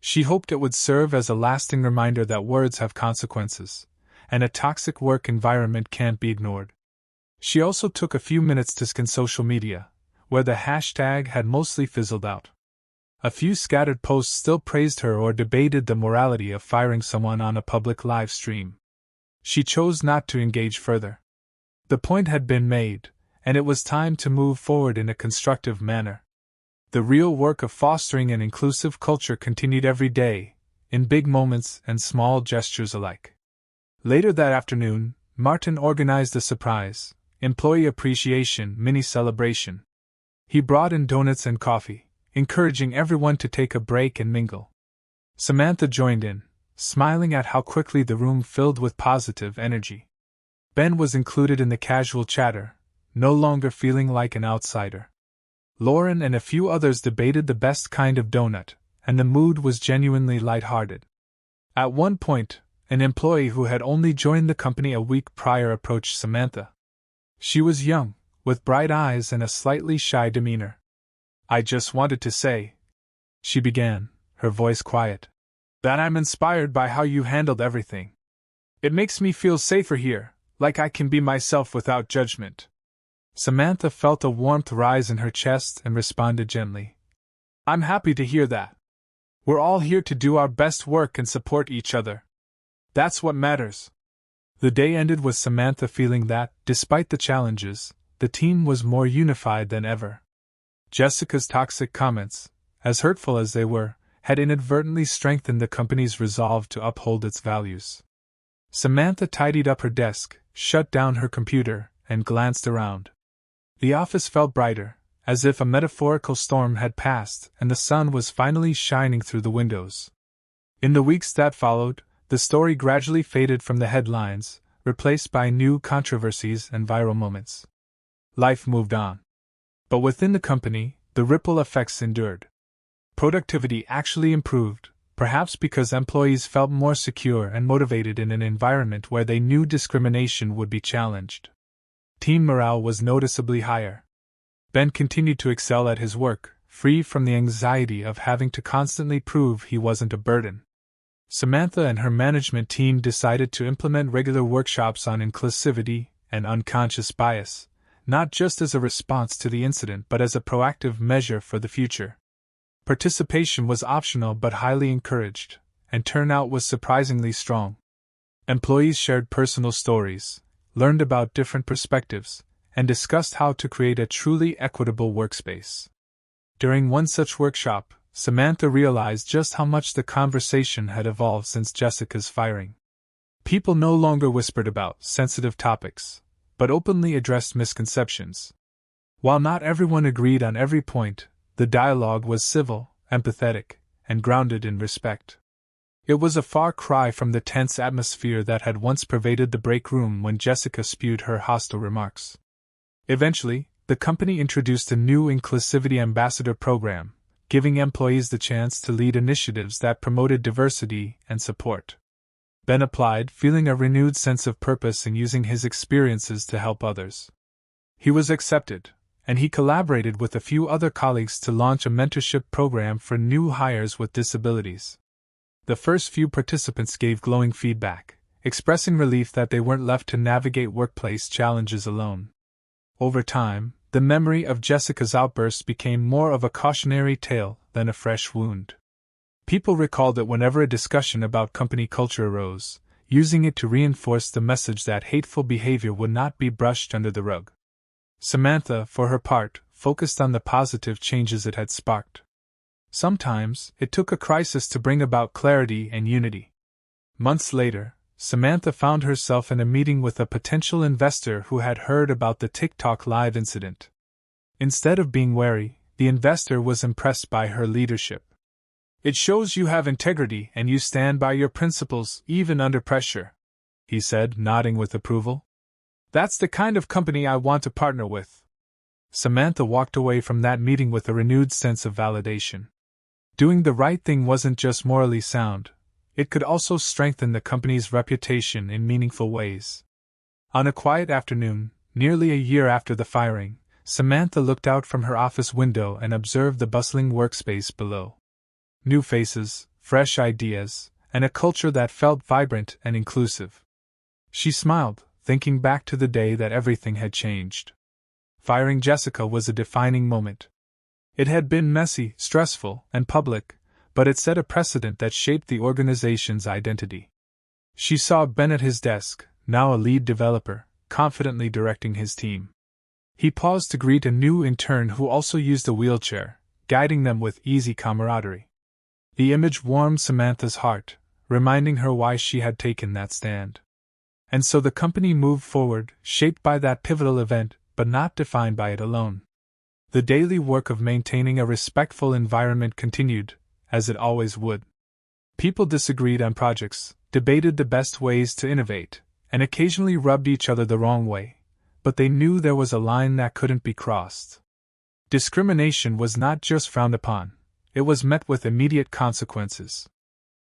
She hoped it would serve as a lasting reminder that words have consequences, and a toxic work environment can't be ignored. She also took a few minutes to scan social media, where the hashtag had mostly fizzled out. A few scattered posts still praised her or debated the morality of firing someone on a public live stream. She chose not to engage further. The point had been made, and it was time to move forward in a constructive manner. The real work of fostering an inclusive culture continued every day, in big moments and small gestures alike. Later that afternoon, Martin organized a surprise, employee appreciation mini-celebration. He brought in donuts and coffee, encouraging everyone to take a break and mingle. Samantha joined in, smiling at how quickly the room filled with positive energy. Ben was included in the casual chatter, no longer feeling like an outsider. Lauren and a few others debated the best kind of donut, and the mood was genuinely lighthearted. At one point, an employee who had only joined the company a week prior approached Samantha. She was young, with bright eyes and a slightly shy demeanor. "I just wanted to say," she began, her voice quiet, "that I'm inspired by how you handled everything. It makes me feel safer here, like I can be myself without judgment." Samantha felt a warmth rise in her chest and responded gently, "I'm happy to hear that. We're all here to do our best work and support each other. That's what matters." The day ended with Samantha feeling that, despite the challenges, the team was more unified than ever. Jessica's toxic comments, as hurtful as they were, had inadvertently strengthened the company's resolve to uphold its values. Samantha tidied up her desk, shut down her computer, and glanced around. The office felt brighter, as if a metaphorical storm had passed and the sun was finally shining through the windows. In the weeks that followed, the story gradually faded from the headlines, replaced by new controversies and viral moments. Life moved on. But within the company, the ripple effects endured. Productivity actually improved, perhaps because employees felt more secure and motivated in an environment where they knew discrimination would be challenged. Team morale was noticeably higher. Ben continued to excel at his work, free from the anxiety of having to constantly prove he wasn't a burden. Samantha and her management team decided to implement regular workshops on inclusivity and unconscious bias, not just as a response to the incident but as a proactive measure for the future. Participation was optional but highly encouraged, and turnout was surprisingly strong. Employees shared personal stories, learned about different perspectives, and discussed how to create a truly equitable workspace. During one such workshop, Samantha realized just how much the conversation had evolved since Jessica's firing. People no longer whispered about sensitive topics, but openly addressed misconceptions. While not everyone agreed on every point, the dialogue was civil, empathetic, and grounded in respect. It was a far cry from the tense atmosphere that had once pervaded the break room when Jessica spewed her hostile remarks. Eventually, the company introduced a new Inclusivity Ambassador program, giving employees the chance to lead initiatives that promoted diversity and support. Ben applied, feeling a renewed sense of purpose in using his experiences to help others. He was accepted, and he collaborated with a few other colleagues to launch a mentorship program for new hires with disabilities. The first few participants gave glowing feedback, expressing relief that they weren't left to navigate workplace challenges alone. Over time, the memory of Jessica's outbursts became more of a cautionary tale than a fresh wound. People recalled it whenever a discussion about company culture arose, using it to reinforce the message that hateful behavior would not be brushed under the rug. Samantha, for her part, focused on the positive changes it had sparked. Sometimes, it took a crisis to bring about clarity and unity. Months later, Samantha found herself in a meeting with a potential investor who had heard about the TikTok Live incident. Instead of being wary, The investor was impressed by her leadership. "It shows you have integrity and you stand by your principles, even under pressure," he said, nodding with approval. "That's the kind of company I want to partner with." Samantha walked away from that meeting with a renewed sense of validation. Doing the right thing wasn't just morally sound, it could also strengthen the company's reputation in meaningful ways. On a quiet afternoon, nearly a year after the firing, Samantha looked out from her office window and observed the bustling workspace below. New faces, fresh ideas, and a culture that felt vibrant and inclusive. She smiled, thinking back to the day that everything had changed. Firing Jessica was a defining moment. It had been messy, stressful, and public, but it set a precedent that shaped the organization's identity. She saw Ben at his desk, now a lead developer, confidently directing his team. He paused to greet a new intern who also used a wheelchair, guiding them with easy camaraderie. The image warmed Samantha's heart, reminding her why she had taken that stand. And so the company moved forward, shaped by that pivotal event, but not defined by it alone. The daily work of maintaining a respectful environment continued, as it always would. People disagreed on projects, debated the best ways to innovate, and occasionally rubbed each other the wrong way, but they knew there was a line that couldn't be crossed. Discrimination was not just frowned upon, it was met with immediate consequences.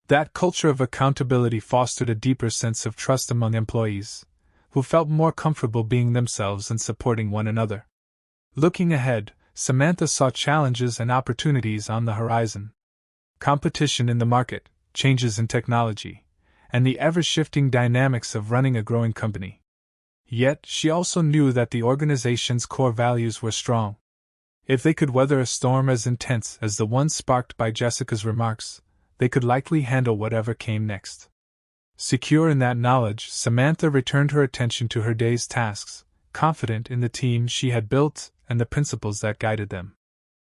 That culture of accountability fostered a deeper sense of trust among employees, who felt more comfortable being themselves and supporting one another. Looking ahead, Samantha saw challenges and opportunities on the horizon. Competition in the market, changes in technology, and the ever-shifting dynamics of running a growing company. Yet, she also knew that the organization's core values were strong. If they could weather a storm as intense as the one sparked by Jessica's remarks, they could likely handle whatever came next. Secure in that knowledge, Samantha returned her attention to her day's tasks, confident in the team she had built and the principles that guided them.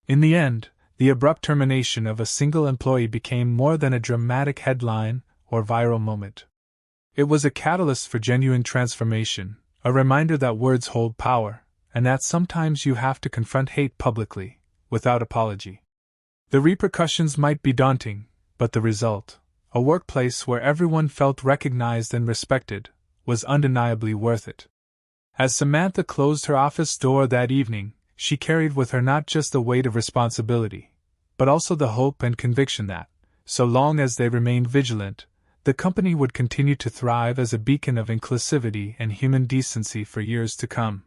In the end, the abrupt termination of a single employee became more than a dramatic headline or viral moment. It was a catalyst for genuine transformation, a reminder that words hold power, and that sometimes you have to confront hate publicly, without apology. The repercussions might be daunting, but the result, a workplace where everyone felt recognized and respected, was undeniably worth it. As Samantha closed her office door that evening, she carried with her not just the weight of responsibility, but also the hope and conviction that, so long as they remained vigilant, the company would continue to thrive as a beacon of inclusivity and human decency for years to come.